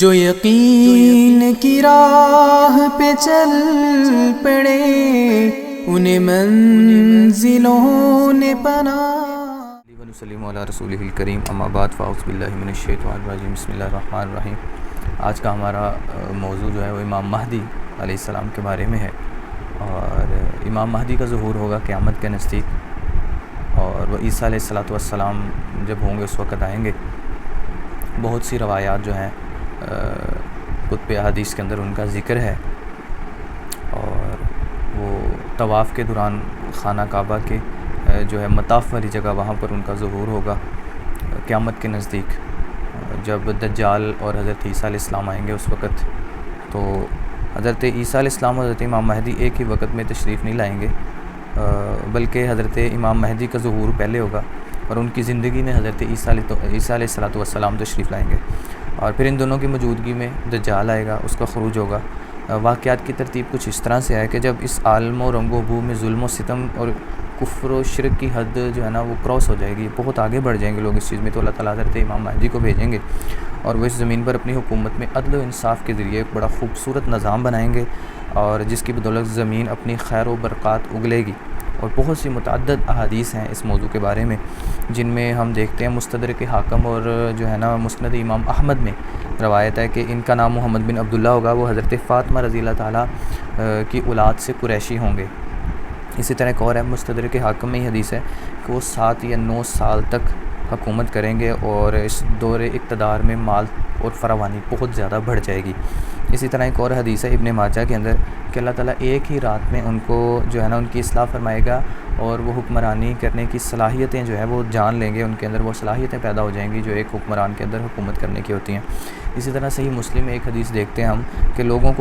جو یقین کی راہ پہ چل پڑے انہیں منزلوں نے پناہ۔ وسلم علی رسولہ الکریم، اما بعد فاعوذ باللہ من الشیطان الرجیم، بسم اللہ الرحمن الرحیم۔ آج کا ہمارا موضوع جو ہے وہ امام مہدی علیہ السلام کے بارے میں ہے، اور امام مہدی کا ظہور ہوگا قیامت کے نزدیک، اور وہ عیسیٰ علیہ السلام جب ہوں گے اس وقت آئیں گے۔ بہت سی روایات جو ہیں کتب احادیث کے اندر ان کا ذکر ہے، اور وہ طواف کے دوران خانہ کعبہ کے جو ہے مطاف والی جگہ، وہاں پر ان کا ظہور ہوگا قیامت کے نزدیک، جب دجال اور حضرت عیسیٰ علیہ السلام آئیں گے اس وقت۔ تو حضرت عیسیٰ علیہ السلام اور حضرت امام مہدی ایک ہی وقت میں تشریف نہیں لائیں گے، بلکہ حضرت امام مہدی کا ظہور پہلے ہوگا، اور ان کی زندگی میں حضرت عیسیٰ علیہ السلام تشریف لائیں گے، اور پھر ان دونوں کی موجودگی میں دجال آئے گا، اس کا خروج ہوگا۔ واقعات کی ترتیب کچھ اس طرح سے ہے کہ جب اس عالم و رنگ و بو میں ظلم و ستم اور کفر و شرک کی حد جو ہے نا وہ کراس ہو جائے گی، بہت آگے بڑھ جائیں گے لوگ اس چیز میں، تو اللہ تعالیٰ حضرت امام مہدی کو بھیجیں گے، اور وہ اس زمین پر اپنی حکومت میں عدل و انصاف کے ذریعے ایک بڑا خوبصورت نظام بنائیں گے، اور جس کی بدولت زمین اپنی خیر و برکات اگلے گی۔ اور بہت سی متعدد احادیث ہیں اس موضوع کے بارے میں، جن میں ہم دیکھتے ہیں مستدرک حاکم اور جو ہے نا مسند امام احمد میں روایت ہے کہ ان کا نام محمد بن عبداللہ ہوگا، وہ حضرت فاطمہ رضی اللہ تعالیٰ کی اولاد سے قریشی ہوں گے۔ اسی طرح ایک اور ہے مستدرک حاکم میں ہی حدیث ہے کہ وہ 7 یا 9 سال تک حکومت کریں گے، اور اس دور اقتدار میں مال اور فراوانی بہت زیادہ بڑھ جائے گی۔ اسی طرح ایک اور حدیث ہے ابن ماجہ کے اندر کہ اللہ تعالیٰ ایک ہی رات میں ان کو جو ہے نا ان کی اصلاح فرمائے گا، اور وہ حکمرانی کرنے کی صلاحیتیں جو ہے وہ جان لیں گے، ان کے اندر وہ صلاحیتیں پیدا ہو جائیں گی جو ایک حکمران کے اندر حکومت کرنے کی ہوتی ہیں۔ اسی طرح صحیح مسلم میں ایک حدیث دیکھتے ہیں ہم کہ لوگوں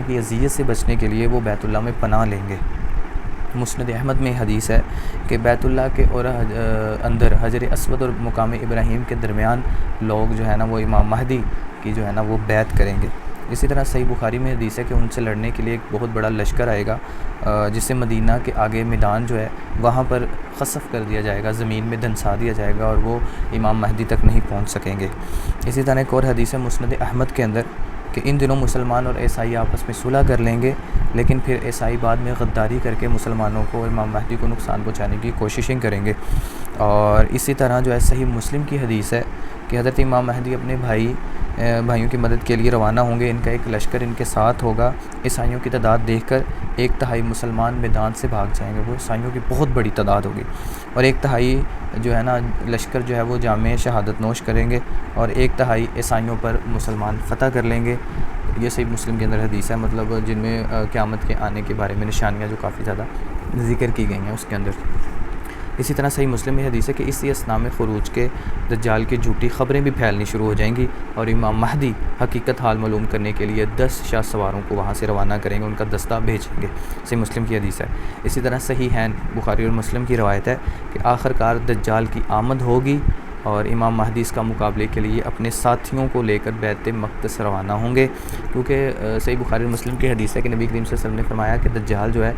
کی اذیت سے بچنے کے لیے وہ بیت اللہ میں پناہ لیں گے۔ مسند احمد میں حدیث ہے کہ بیت اللہ کے اور اندر حجر اسود اور مقام ابراہیم کے درمیان لوگ جو ہے نا وہ امام مہدی کی جو ہے نا وہ بیعت کریں گے۔ اسی طرح صحیح بخاری میں حدیث ہے کہ ان سے لڑنے کے لیے ایک بہت بڑا لشکر آئے گا، جسے مدینہ کے آگے میدان جو ہے وہاں پر خسف کر دیا جائے گا، زمین میں دھنسا دیا جائے گا، اور وہ امام مہدی تک نہیں پہنچ سکیں گے۔ اسی طرح ایک اور حدیث ہے مسند احمد کے اندر کہ ان دنوں مسلمان اور عیسائی آپس میں صلح کر لیں گے، لیکن پھر عیسائی بعد میں غداری کر کے مسلمانوں کو اور امام مہدی کو نقصان پہنچانے کی کوششیں کریں گے۔ اور اسی طرح جو ہے صحیح مسلم کی حدیث ہے کہ حضرت امام مہدی اپنے بھائیوں کی مدد کے لیے روانہ ہوں گے، ان کا ایک لشکر ان کے ساتھ ہوگا۔ عیسائیوں کی تعداد دیکھ کر 1/3 مسلمان میدان سے بھاگ جائیں گے، وہ عیسائیوں کی بہت بڑی تعداد ہوگی، اور 1/3 جو ہے نا لشکر جو ہے وہ جامع شہادت نوش کریں گے، اور 1/3 عیسائیوں پر مسلمان فتح کر لیں گے۔ یہ صحیح مسلم کے اندر حدیث ہے، مطلب جن میں قیامت کے آنے کے بارے میں نشانیاں جو کافی زیادہ ذکر کی گئی ہیں اس کے اندر۔ اسی طرح صحیح مسلم میں حدیث ہے کہ اسی اثناء میں خروج کے دجال کی جھوٹی خبریں بھی پھیلنی شروع ہو جائیں گی، اور امام مہدی حقیقت حال معلوم کرنے کے لیے 10 شاہ سواروں کو وہاں سے روانہ کریں گے، ان کا دستہ بھیجیں گے۔ صحیح مسلم کی حدیث ہے۔ اسی طرح صحیح ہیں بخاری اور مسلم کی روایت ہے کہ آخر کار دجال کی آمد ہوگی، اور امام مہدی اس کا مقابلے کے لیے اپنے ساتھیوں کو لے کر بیت مقدس روانہ ہوں گے، کیونکہ صحیح بخاری اور مسلم کی حدیث ہے کہ نبی کریم صلی اللہ علیہ وسلم نے فرمایا کہ دجال جو ہے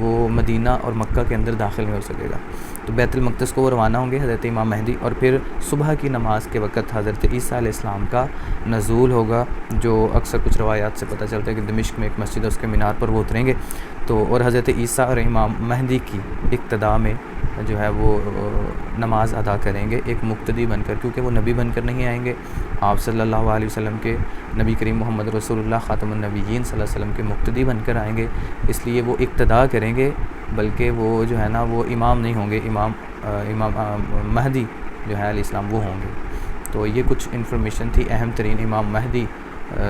وہ مدینہ اور مکہ کے اندر داخل نہیں ہو سکے گا، تو بیت المقدس کو وہ روانہ ہوں گے حضرت امام مہدی، اور پھر صبح کی نماز کے وقت حضرت عیسیٰ علیہ السلام کا نزول ہوگا، جو اکثر کچھ روایات سے پتہ چلتا ہے کہ دمشق میں ایک مسجد ہے اس کے مینار پر وہ اتریں گے، تو اور حضرت عیسیٰ اور امام مہدی کی اقتداء میں جو ہے وہ نماز ادا کریں گے ایک مقتدی بن کر، کیونکہ وہ نبی بن کر نہیں آئیں گے، آپ صلی اللہ علیہ وسلم کے نبی کریم محمد رسول اللہ خاتم النبیین صلی اللہ علیہ وسلم کے مقتدی بن کر آئیں گے، اس لیے وہ اقتداء کریں گے، بلکہ وہ جو ہے نا وہ امام نہیں ہوں گے، امام مہدی جو ہے علیہ السلام وہ ہوں گے۔ تو یہ کچھ انفارمیشن تھی اہم ترین امام مہدی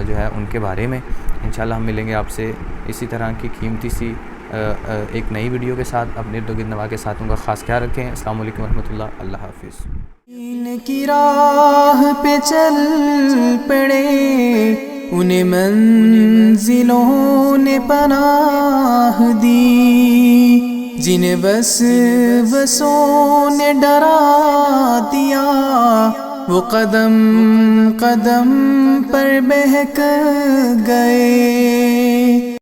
جو ہے ان کے بارے میں۔ انشاءاللہ ہم ملیں گے آپ سے اسی طرح کی قیمتی سی ایک نئی ویڈیو کے ساتھ۔ اپنے ارد گرد نواح کے ساتھوں کا خاص خیال رکھیں۔ السلام علیکم ورحمۃ اللہ، اللہ حافظ۔ ان کی راہ پہ چل پڑے انہیں منزلوں نے پناہ دی، جنہیں وسوسوں نے ڈرا دیا، وہ قدم قدم پر بہک گئے۔